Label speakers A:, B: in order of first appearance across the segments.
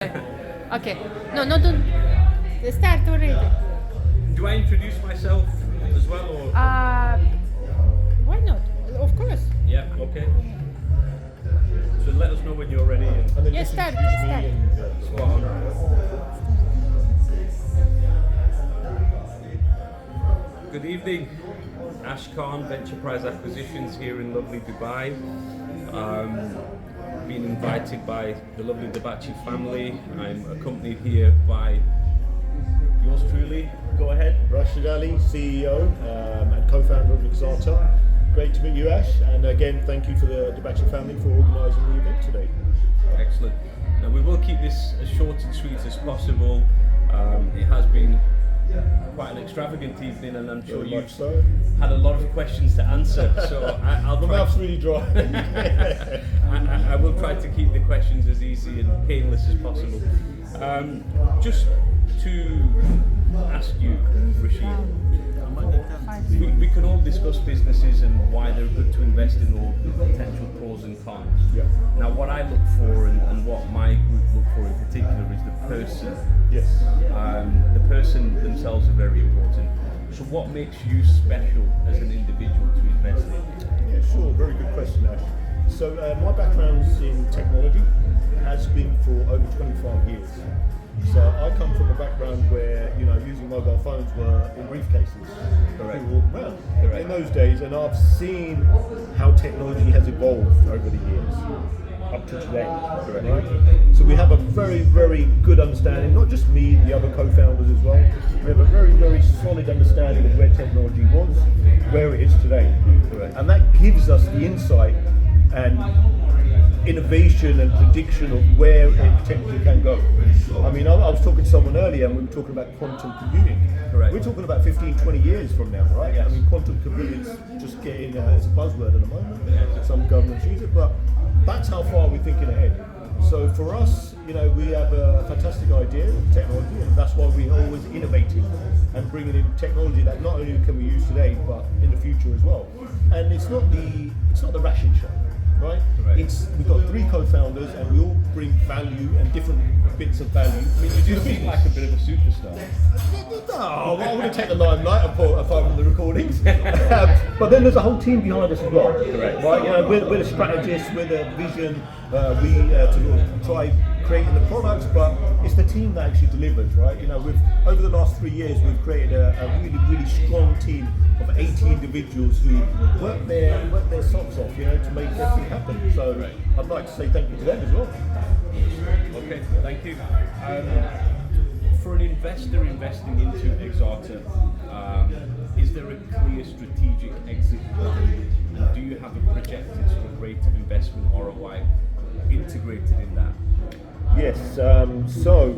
A: Okay. No, no, don't start already.
B: Do I introduce myself as well, or?
A: Why not? Of course.
B: Yeah. Okay. So let us know when you're ready. And
C: then
A: Yes,
C: just
A: start,
C: introduce me
A: start.
C: and,
B: spot on. Good evening. Ash Khan, Venture Prize Acquisitions here in lovely Dubai. Been invited by the lovely Debachi family. I'm accompanied here by yours truly. Go ahead.
C: Rachid Ali, CEO and co-founder of Exarta. Great to meet you, Ash. And again, thank you for the Debachi family for organising the event today.
B: Excellent. Now we will keep this as short and sweet as possible. It has been quite an extravagant evening, and I'm sure
C: Very
B: you've
C: much so.
B: had a lot of questions to answer. So I'll
C: My
B: try.
C: mouth's really dry.
B: I will try to keep the questions as easy and painless as possible. Just to ask you, Rashid, we can all discuss businesses and why they're good to invest in, or potential pros and cons.
C: Yeah.
B: Now, what I look for and what my group look for in particular is the person.
C: Yes.
B: The person themselves are very important. So what makes you special as an individual to invest in?
C: Yeah, sure. Very good question, Ash. So my background's in technology, has been for over 25 years. So I come from a background where, using mobile phones were in briefcases.
B: Correct.
C: People walk around
B: Correct.
C: in those days, and I've seen how technology has evolved over the years, up to today.
B: Correct.
C: Right? So we have a very, very good understanding, not just me, the other co-founders as well. We have a very, very solid understanding of where technology was, where it is today.
B: Correct.
C: And that gives us the insight and innovation and prediction of where it potentially can go. I mean, I was talking to someone earlier and we were talking about quantum computing.
B: Correct.
C: We're talking about 15, 20 years from now, right?
B: Yes.
C: I mean, quantum computing is just getting, it's a buzzword at the moment.
B: Yes.
C: Some governments use it, but that's how far we're thinking ahead. So for us, we have a fantastic idea of technology, and that's why we're always innovating and bringing in technology that not only can we use today, but in the future as well. And it's not the Rashid show. Right?
B: Right.
C: We've got three co-founders and we all bring value and different bits of value.
B: I mean, you do seem like a bit of a superstar.
C: No, I wouldn't take the limelight apart from the recordings. But then there's a whole team behind us as well.
B: Correct.
C: Right? We're the strategists, we're the vision, to try creating the products, but it's the team that actually delivers, right? Over the last 3 years, we've created a really, really strong team of 80 individuals who work their socks off, to make everything happen. So
B: Right.
C: I'd like to say thank you to them as well.
B: Okay, thank you. For an investor investing into Exarta, is there a clear strategic exit plan? And do you have a projected sort of rate of investment ROI integrated in that?
C: Yes, so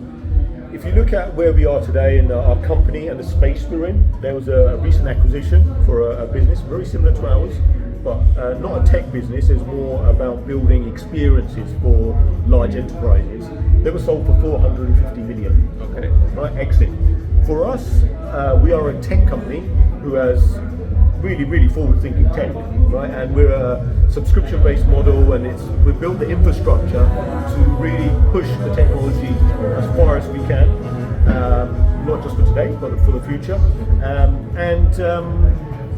C: if you look at where we are today in our company and the space we're in, there was a recent acquisition for a business very similar to ours, but not a tech business. It's more about building experiences for large enterprises. They were sold for 450 million.
B: Okay.
C: Right, exit. For us, we are a tech company who has really, really forward-thinking tech, right? And we're a subscription-based model, and we've built the infrastructure to really push the technology as far as we can, not just for today, but for the future.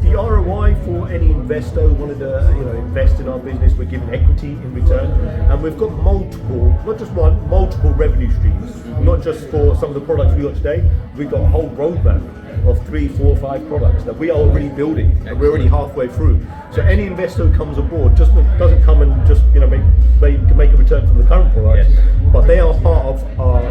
C: The ROI for any investor who wanted to, invest in our business, we're giving equity in return, and we've got multiple, not just one, multiple revenue streams. Not just for some of the products we got today, we've got a whole roadmap of 3, 4, 5 products that we are already building, and we're already halfway through. So any investor who comes aboard doesn't come and just make a return from the current products,
B: Yes.
C: but they are part of our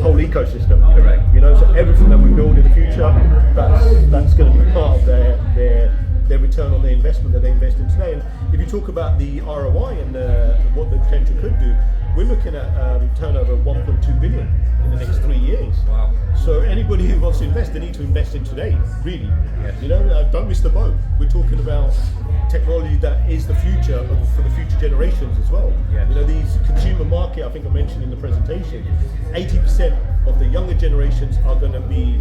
C: whole ecosystem.
B: Correct.
C: So everything that we build in the future, that's going to be part of their return on the investment that they invest in today. And if you talk about the ROI and what the potential could do, we're looking at turnover of 1.2 billion in the next 3 years.
B: Wow.
C: So anybody who wants to invest, they need to invest in today, really.
B: Yes.
C: Don't miss the boat. We're talking about technology that is the future for the future generations as well.
B: Yes.
C: These consumer market, I think I mentioned in the presentation, 80% of the younger generations are going to be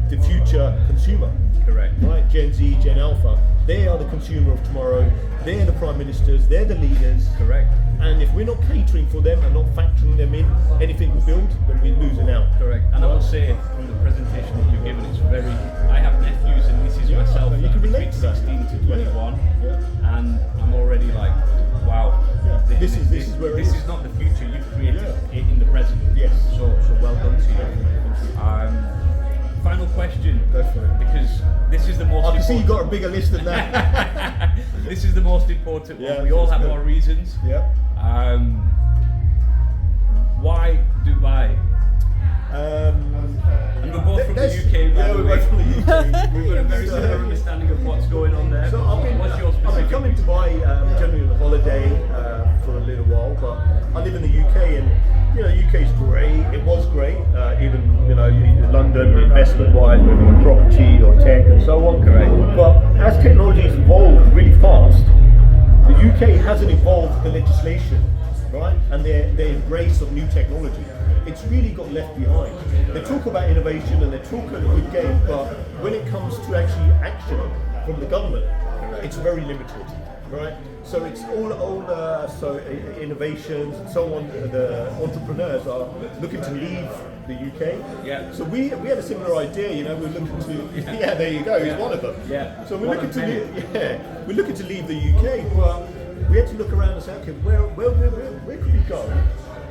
C: the future consumer.
B: Correct.
C: Right, Gen Z, Gen Alpha, they are the consumer of tomorrow. They're the prime ministers. They're the leaders.
B: Correct.
C: and if we're not catering for them and not factoring them in anything we build, then we're losing out.
B: Correct. And I will say from the presentation that you've given, it's very. I have nephews and nieces myself.
C: You
B: that
C: can
B: are
C: relate
B: between
C: to that.
B: 16 to 21,
C: Yeah.
B: and I'm already like, wow.
C: Yeah. This is where it
B: this
C: is.
B: is not the future. You've created
C: Yeah.
B: it in the present.
C: Yes.
B: So well done to you. Final question.
C: Go for it.
B: Because this is the most.
C: I can see you got a
B: important-
C: bigger list than that.
B: This is the most important one.
C: Yeah,
B: We all
C: that's
B: have
C: good.
B: our reasons.
C: Yeah.
B: Why Dubai?
C: Um,
B: And we're both from the
C: let's-
B: UK, by
C: Yeah,
B: the
C: we're
B: way.
C: both from the UK.
B: We've got a very similar understanding of what's going on there.
C: So
B: What's your
C: I've been
B: specific?
C: coming to Dubai generally on holiday for a little while, but I live in the UK, and UK is great. It was great, even London investment-wise, whether on property or tech and so on.
B: Correct.
C: But as technology has evolved really fast, the UK hasn't evolved the legislation, right, and their embrace of new technology. It's really got left behind. They talk about innovation and they talk a good game, but when it comes to actually action from the government, it's very limited, right? So it's all innovations and so on. The entrepreneurs are looking to leave the UK.
B: Yeah.
C: So we had a similar idea. We're looking to there you go. He's one of them.
B: Yeah.
C: So we're
B: One
C: looking
B: of
C: to
B: many.
C: we're looking to leave the UK, but we had to look around and say, okay, where could we go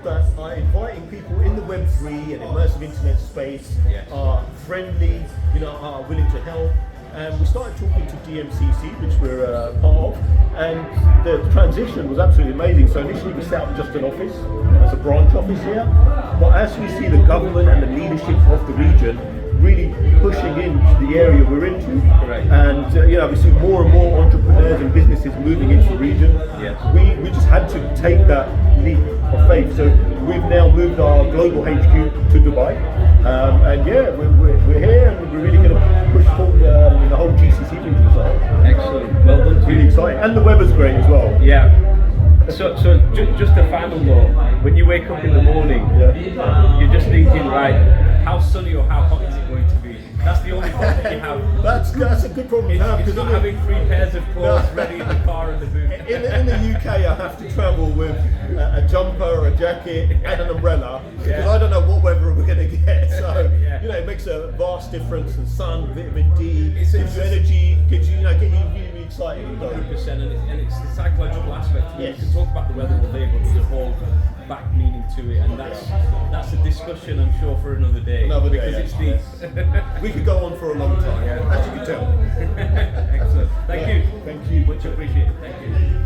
C: that are inviting people in the Web3 and immersive internet space,
B: Yes.
C: are friendly, are willing to help. And we started talking to DMCC, which we're part of, and the transition was absolutely amazing. So initially we set up just an office, as a branch office here, but as we see the government and the leadership of the region really pushing into the area we're into,
B: Right.
C: and we see more and more entrepreneurs and businesses moving into the region.
B: Yes.
C: We just had to take that leap of faith. So we've now moved our global HQ to Dubai, and we're here, and we're really going to push forward the whole GCC region as well.
B: Excellent. Well done to
C: Really
B: you.
C: exciting, and the weather's great as well.
B: Yeah. So just a final note. When you wake up in the morning,
C: Yeah.
B: you're just thinking, right, how sunny or how hot is it going to be? That's the only problem that you have.
C: That's a good problem to have,
B: It's
C: because
B: not having 3 pairs of clothes ready in the car and the boot.
C: in the UK, I have to travel with a jumper, a jacket, and an umbrella, because I don't know what weather we're going to get. So
B: Yeah.
C: it makes a vast difference. And sun, vitamin D,
B: It's-
C: gives you energy, gives you get you really excited.
B: 100%, and it's the psychological aspect.
C: Yes.
B: You can talk about the weather all day, but there's a whole back meaning to it, and that's a discussion, I'm sure, for another day.
C: Another day,
B: because it's deep.
C: We could go on for a long time, as you can tell.
B: Excellent. Thank you.
C: Thank you.
B: Much appreciated. Thank you.